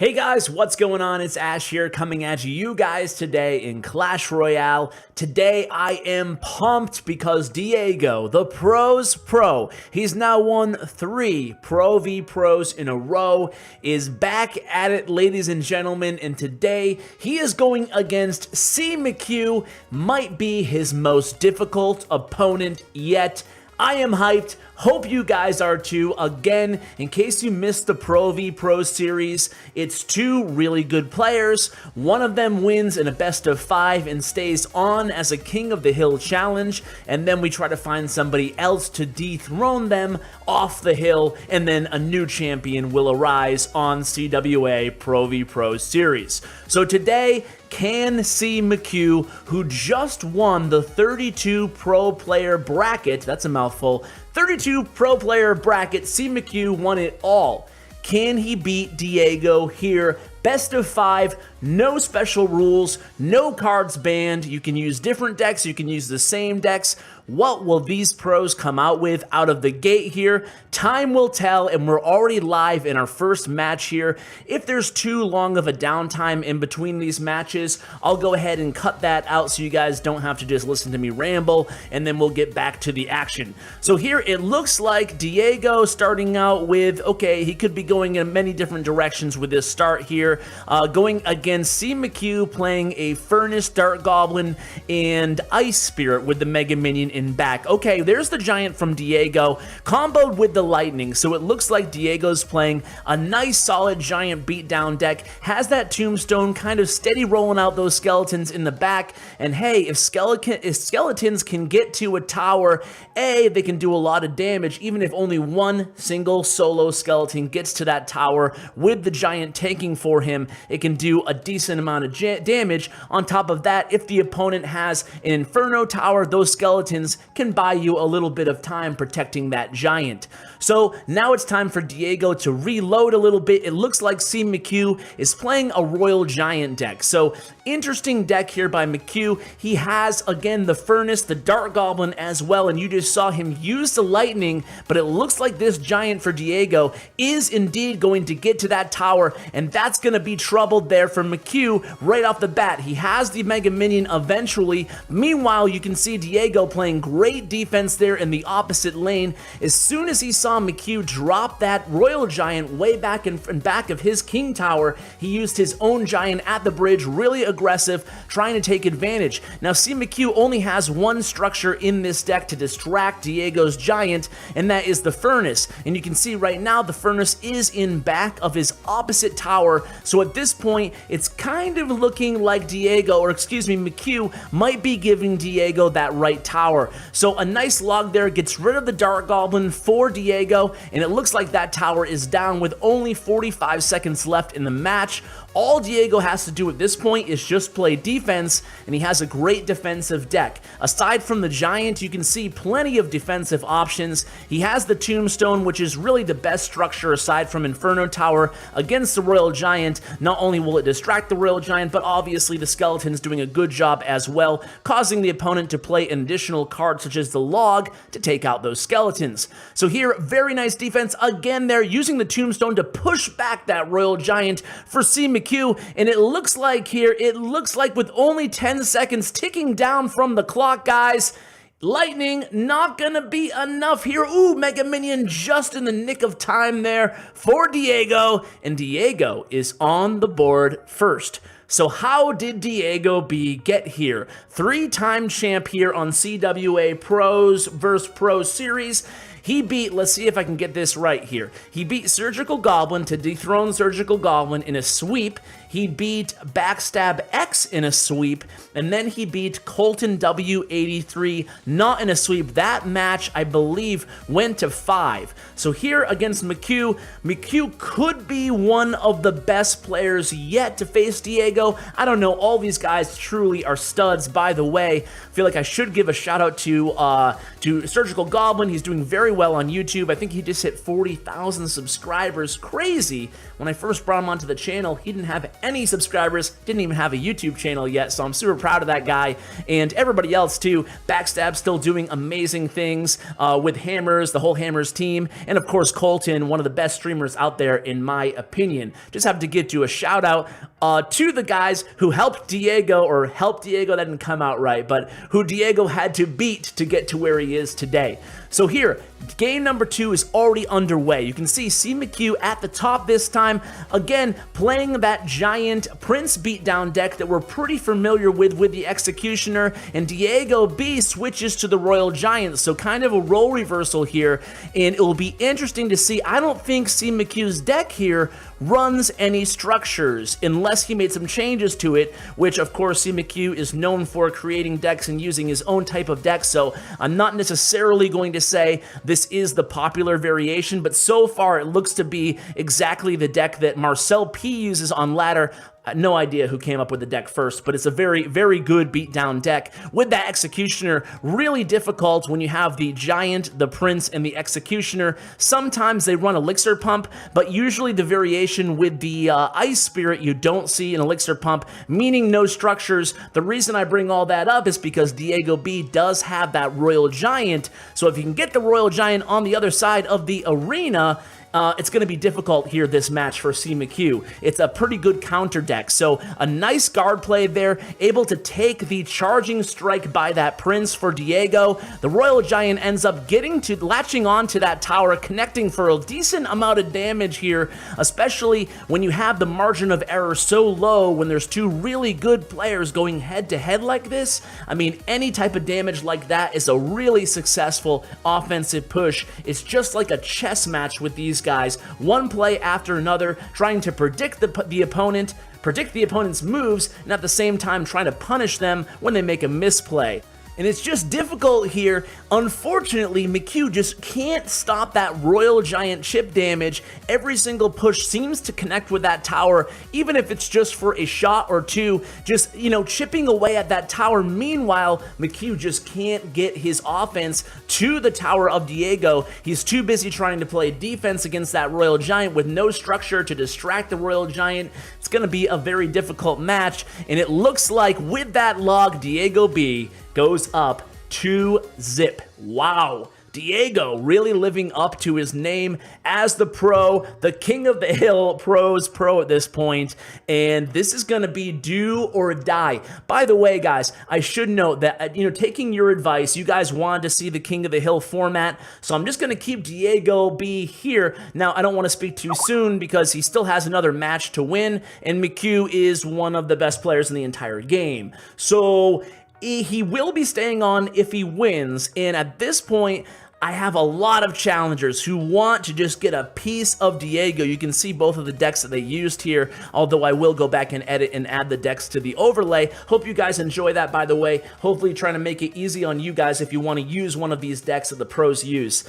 Hey guys, what's going on? It's Ash here coming at you guys today in Clash Royale. Today I am pumped because Diego, the pros pro, he's now won 3 Pro v Pros in a row, is back at it, ladies and gentlemen, and today he is going against CMcHugh, might be his most difficult opponent yet. I am hyped. Hope you guys are too. Again, in case you missed the Pro v Pro series, it's 2 really good players. One of them wins in a best of 5 and stays on as a King of the Hill challenge, and then we try to find somebody else to dethrone them off the hill, and then a new champion will arise on CWA Pro v Pro series. So today, can CMcHugh, who just won the 32 pro player bracket, that's a mouthful, 32 pro player bracket, CMcHugh won it all. Can he beat Diego here? Best of 5, no special rules, no cards banned. You can use different decks, you can use the same decks. What will these pros come out with out of the gate here? Time will tell, and we're already live in our first match here. If there's too long of a downtime in between these matches, I'll go ahead and cut that out so you guys don't have to just listen to me ramble, and then we'll get back to the action. So here it looks like Diego starting out with, okay, he could be going in many different directions with this start here. Going against CMcHugh, playing a Furnace, Dark Goblin, and Ice Spirit with the Mega Minion in back. Okay, there's the Giant from Diego, comboed with the Lightning, so it looks like Diego's playing a nice solid Giant beatdown deck, has that Tombstone kind of steady rolling out those skeletons in the back, and hey, if skeletons can get to a tower, they can do a lot of damage, even if only one single solo skeleton gets to that tower with the Giant tanking for him, it can do a decent amount of damage. On top of that, if the opponent has an Inferno tower, those skeletons can buy you a little bit of time protecting that Giant. So now it's time for Diego to reload a little bit. It looks like CMcHugh is playing a Royal Giant deck. So interesting deck here by McHugh. He has, again, the Furnace, the Dark Goblin as well, and you just saw him use the Lightning, but it looks like this Giant for Diego is indeed going to get to that tower, and that's going to be troubled there for McHugh right off the bat. He has the Mega Minion eventually. Meanwhile, you can see Diego playing great defense there in the opposite lane. As soon as he saw McHugh drop that Royal Giant way back in back of his King Tower, he used his own Giant at the bridge, really aggressive, trying to take advantage. Now, CMcHugh only has one structure in this deck to distract Diego's Giant, and that is the Furnace. And you can see right now the Furnace is in back of his opposite tower, so at this point, it's kind of looking like Diego, or excuse me, McHugh might be giving Diego that right tower. So a nice log there gets rid of the Dark Goblin for Diego, and it looks like that tower is down with only 45 seconds left in the match. All Diego has to do at this point is just play defense, and he has a great defensive deck. Aside from the Giant, you can see plenty of defensive options. He has the Tombstone, which is really the best structure aside from Inferno Tower against the Royal Giant. Not only will it distract the Royal Giant, but obviously the Skeleton's doing a good job as well, causing the opponent to play an additional card such as the Log to take out those Skeletons. So here, very nice defense. Again, they're using the Tombstone to push back that Royal Giant for CMcHugh, and it looks like here, with only 10 seconds ticking down from the clock, guys, Lightning not gonna be enough here. Ooh, Mega Minion just in the nick of time there for Diego, and Diego is on the board first. So how did Diego get here? 3-time champ here on CWA Pros vs. Pros series. He beat, let's see if I can get this right here. He beat Surgical Goblin to dethrone Surgical Goblin in a sweep. He beat Backstabx in a sweep, and then he beat Colton W83 not in a sweep. That match, I believe, went to 5. So here against McHugh, McHugh could be one of the best players yet to face Diego. I don't know, all these guys truly are studs. By the way, I feel like I should give a shout out to Surgical Goblin. He's doing very well on YouTube. I think he just hit 40,000 subscribers. Crazy. When I first brought him onto the channel, he didn't have any subscribers, didn't even have a YouTube channel yet, so I'm super proud of that guy, and everybody else too. Backstabx still doing amazing things with Hammers, the whole Hammers team, and of course Colton, one of the best streamers out there in my opinion. Just have to give you a shout out to the guys who helped Diego, that didn't come out right, but who Diego had to beat to get to where he is today. So here, game number 2 is already underway. You can see CMcHugh at the top this time, again, playing that giant Prince beatdown deck that we're pretty familiar with the Executioner, and Diego B switches to the Royal Giant, so kind of a role reversal here, and it will be interesting to see. I don't think CMcHugh's deck here runs any structures unless he made some changes to it, which of course CMcHugh is known for creating decks and using his own type of deck, so I'm not necessarily going to say this is the popular variation, but so far it looks to be exactly the deck that Marcel P uses on ladder. No idea who came up with the deck first, but it's a very, very good beatdown deck. With that Executioner, really difficult when you have the Giant, the Prince, and the Executioner. Sometimes they run Elixir Pump, but usually the variation with the Ice Spirit, you don't see an Elixir Pump, meaning no structures. The reason I bring all that up is because Diego B does have that Royal Giant, so if you can get the Royal Giant on the other side of the arena, it's going to be difficult here this match for CMcHugh. It's a pretty good counter deck, so a nice guard play there, able to take the charging strike by that Prince for Diego. The Royal Giant ends up latching onto that tower, connecting for a decent amount of damage here, especially when you have the margin of error so low when there's two really good players going head to head like this. I mean, any type of damage like that is a really successful offensive push. It's just like a chess match with these guys, one play after another, trying to predict the opponent's moves, and at the same time trying to punish them when they make a misplay. And it's just difficult here. Unfortunately, McHugh just can't stop that Royal Giant chip damage. Every single push seems to connect with that tower, even if it's just for a shot or two, just, chipping away at that tower. Meanwhile, McHugh just can't get his offense to the tower of Diego. He's too busy trying to play defense against that Royal Giant with no structure to distract the Royal Giant. It's going to be a very difficult match, and it looks like with that log, Diego B goes up 2-0. Wow. Diego really living up to his name as the pro, the king of the hill, pros pro at this point, and this is going to be do or die. By the way, guys, I should note that, taking your advice, you guys wanted to see the king of the hill format, so I'm just going to keep Diego B here. Now, I don't want to speak too soon because he still has another match to win, and McHugh is one of the best players in the entire game. So he will be staying on if he wins, and at this point, I have a lot of challengers who want to just get a piece of Diego. You can see both of the decks that they used here, although I will go back and edit and add the decks to the overlay. Hope you guys enjoy that, by the way. Hopefully trying to make it easy on you guys if you want to use one of these decks that the pros use.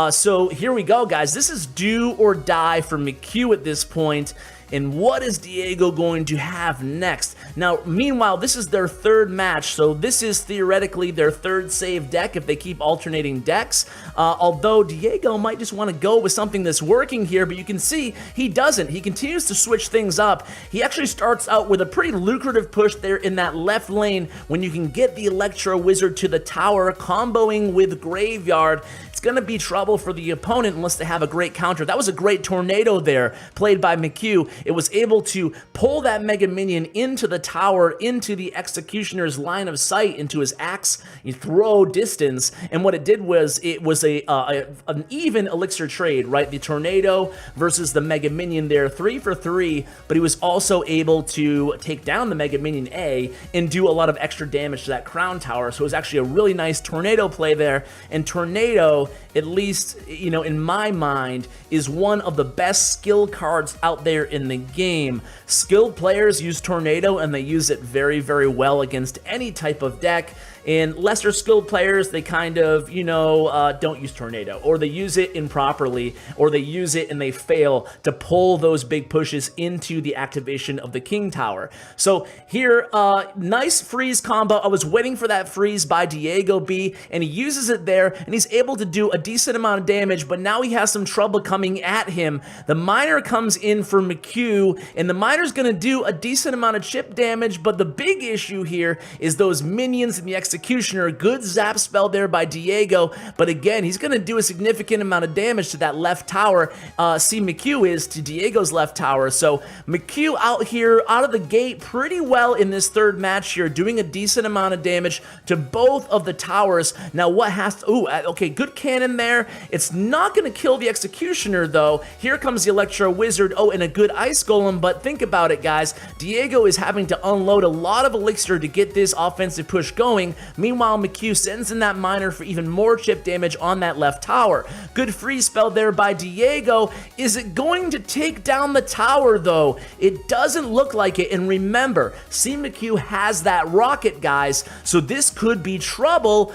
So here we go, guys. This is do or die for McHugh at this point. And what is Diego going to have next? Now, meanwhile, this is their third match, so this is theoretically their third save deck if they keep alternating decks. Although Diego might just want to go with something that's working here, but you can see he doesn't. He continues to switch things up. He actually starts out with a pretty lucrative push there in that left lane when you can get the Electro Wizard to the tower, comboing with Graveyard. It's going to be trouble for the opponent unless they have a great counter. That was a great tornado there played by McHugh. It was able to pull that Mega Minion into the tower, into the Executioner's line of sight, into his axe throw distance. And what it did was it was an even elixir trade, right? The tornado versus the Mega Minion there, 3 for 3, but he was also able to take down the Mega Minion A and do a lot of extra damage to that crown tower. So it was actually a really nice tornado play there. And tornado, at least, in my mind, is one of the best skill cards out there in the game. Skilled players use Tornado, and they use it very, very well against any type of deck. And lesser skilled players, they kind of, you know, don't use Tornado, or they use it improperly, or they use it and they fail to pull those big pushes into the activation of the King Tower. So here, nice freeze combo. I was waiting for that freeze by Diegob, and he uses it there, and he's able to do a decent amount of damage, but now he has some trouble coming at him. The miner comes in for McHugh, and the miner's gonna do a decent amount of chip damage, but the big issue here is those minions and the executioner. Good zap spell there by Diego, but again, he's gonna do a significant amount of damage to that left tower. CMcHugh is to Diego's left tower. So McHugh out here, out of the gate, pretty well in this third match here, doing a decent amount of damage to both of the towers. Now what has to, okay, good cannon there. It's not gonna kill the executioner though. Here comes the Electro Wizard, and a good ice golem, but think about it, guys. Diego is having to unload a lot of elixir to get this offensive push going. Meanwhile, McHugh sends in that miner for even more chip damage on that left tower. Good freeze spell there by Diego. Is it going to take down the tower though? It doesn't look like it, and remember, CMcHugh has that rocket, guys, so this could be trouble.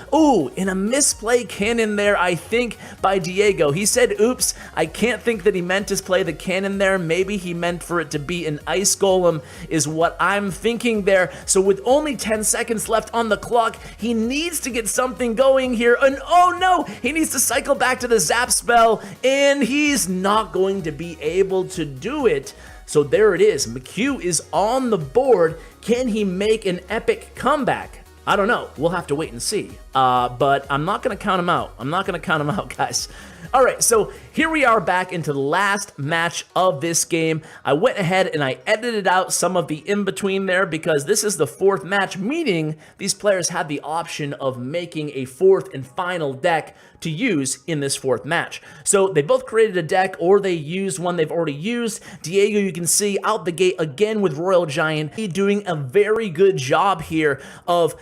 And a misplay cannon there, I think, by Diego. He said, oops. I can't think that he meant to play the cannon there. Maybe he meant for it to be an ice golem is what I'm thinking there. So with only 10 seconds left on the clock, he needs to get something going here, and oh no, he needs to cycle back to the zap spell, and he's not going to be able to do it. So there it is. McHugh is on the board. Can he make an epic comeback? I don't know. We'll have to wait and see. But I'm not going to count him out. I'm not going to count him out, guys. All right, so here we are back into the last match of this game. I went ahead and I edited out some of the in-between there because this is the fourth match, meaning these players had the option of making a fourth and final deck to use in this fourth match. So they both created a deck, or they used one they've already used. Diego, you can see out the gate again with Royal Giant. He's doing a very good job here of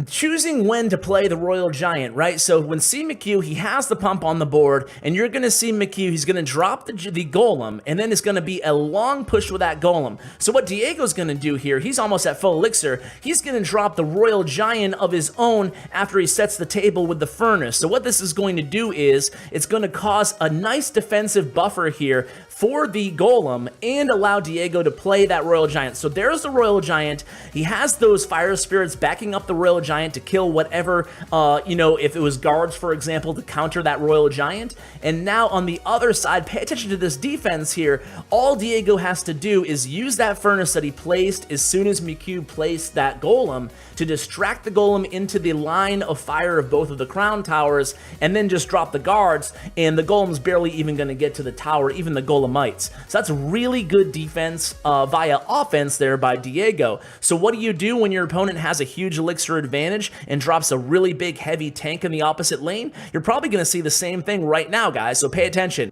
choosing when to play the Royal Giant, right? So when CMcHugh, he has the pump on the board, and you're going to see McHugh, he's going to drop the golem, and then it's going to be a long push with that golem. So what Diego's going to do here, he's almost at full elixir, he's going to drop the Royal Giant of his own after he sets the table with the furnace. So what this is going to do is, it's going to cause a nice defensive buffer here for the golem and allow Diego to play that Royal Giant. So there's the Royal Giant. He has those fire spirits backing up the Royal Giant to kill whatever, you know, if it was guards, for example, to counter that Royal Giant. And now on the other side, pay attention to this defense here. All Diego has to do is use that furnace that he placed as soon as McHugh placed that golem to distract the golem into the line of fire of both of the crown towers, and then just drop the guards, and the golem's barely even going to get to the tower, even the golemites. So that's really good defense via offense there by Diego. So what do you do when your opponent has a huge elixir advantage and drops a really big heavy tank in the opposite lane? You're probably going to see the same thing right now, guys, so pay attention.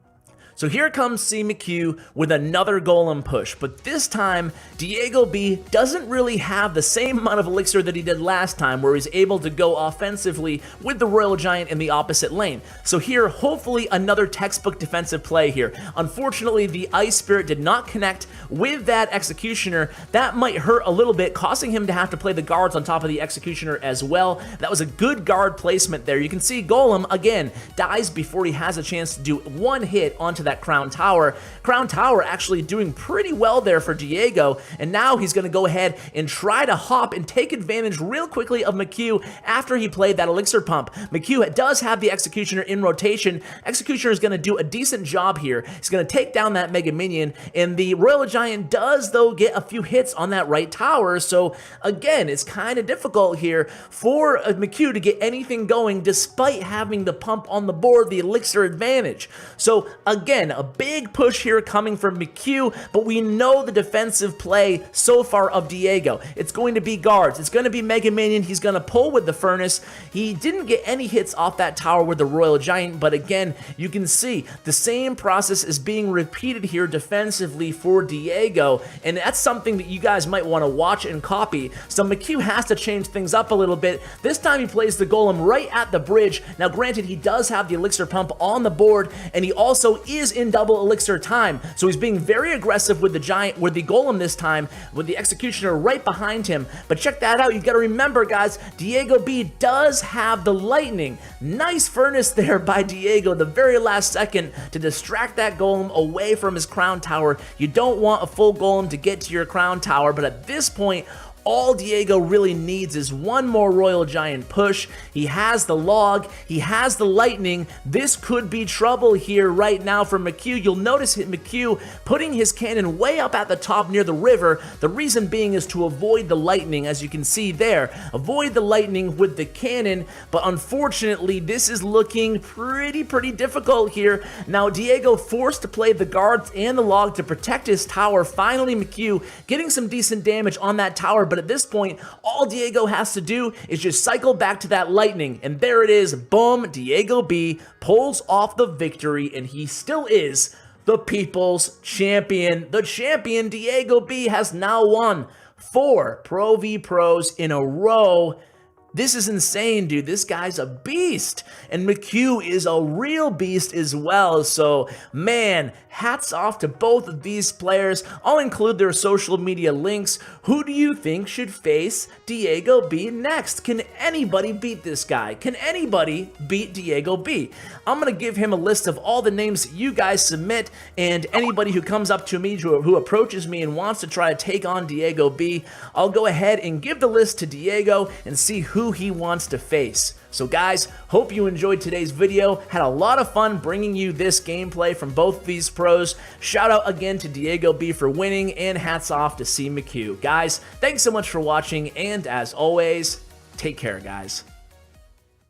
So here comes CMcHugh with another golem push, but this time Diegob doesn't really have the same amount of elixir that he did last time, where he's able to go offensively with the Royal Giant in the opposite lane. So here, hopefully another textbook defensive play here. Unfortunately, the Ice Spirit did not connect with that Executioner. That might hurt a little bit, causing him to have to play the guards on top of the Executioner as well. That was a good guard placement there. You can see Golem, again, dies before he has a chance to do one hit onto that Crown Tower. Crown Tower actually doing pretty well there for Diego, and now he's going to go ahead and try to hop and take advantage real quickly of McHugh after he played that Elixir Pump. McHugh does have the Executioner in rotation. Executioner is going to do a decent job here. He's going to take down that Mega Minion, and the Royal Giant does, though, get a few hits on that right tower, so again, it's kind of difficult here for McHugh to get anything going despite having the pump on the board, the Elixir advantage. So again, a big push here coming from McHugh, but we know the defensive play so far of Diego. It's going to be guards. It's going to be Mega Minion. He's going to pull with the Furnace. He didn't get any hits off that tower with the Royal Giant, but again, you can see the same process is being repeated here defensively for Diego, and that's something that you guys might want to watch and copy. So McHugh has to change things up a little bit. This time he plays the Golem right at the bridge. Now granted, he does have the Elixir Pump on the board, and he also is is in double elixir time, so he's being very aggressive with the golem this time, with the executioner right behind him. But check that out, you gotta remember, guys, Diegob does have the lightning. Nice furnace there by Diego the very last second to distract that golem away from his crown tower. You don't want a full golem to get to your crown tower, but at this point, all Diego really needs is one more Royal Giant push. He has the log, he has the lightning. This could be trouble here right now for McHugh. You'll notice McHugh putting his cannon way up at the top near the river. The reason being is to avoid the lightning, as you can see there. Avoid the lightning with the cannon, but unfortunately, this is looking pretty difficult here. Now, Diego forced to play the guards and the log to protect his tower. Finally, McHugh getting some decent damage on that tower, but at this point, all Diego has to do is just cycle back to that lightning, and there it is. Boom, Diegob pulls off the victory, and he still is the people's champion. The champion, Diegob, has now won 4 Pro v Pros in a row. This is insane, dude. This guy's a beast. And McHugh is a real beast as well. So, man, hats off to both of these players. I'll include their social media links. Who do you think should face Diegob next? Can anybody beat this guy? Can anybody beat Diegob? I'm going to give him a list of all the names you guys submit, and anybody who comes up to me, who approaches me and wants to try to take on Diegob, I'll go ahead and give the list to Diego and see who he wants to face. So guys, hope you enjoyed today's video. Had a lot of fun bringing you this gameplay from both these pros. Shout out again to Diegob for winning, and hats off to CMcHugh. Guys, thanks so much for watching, and as always, take care, guys.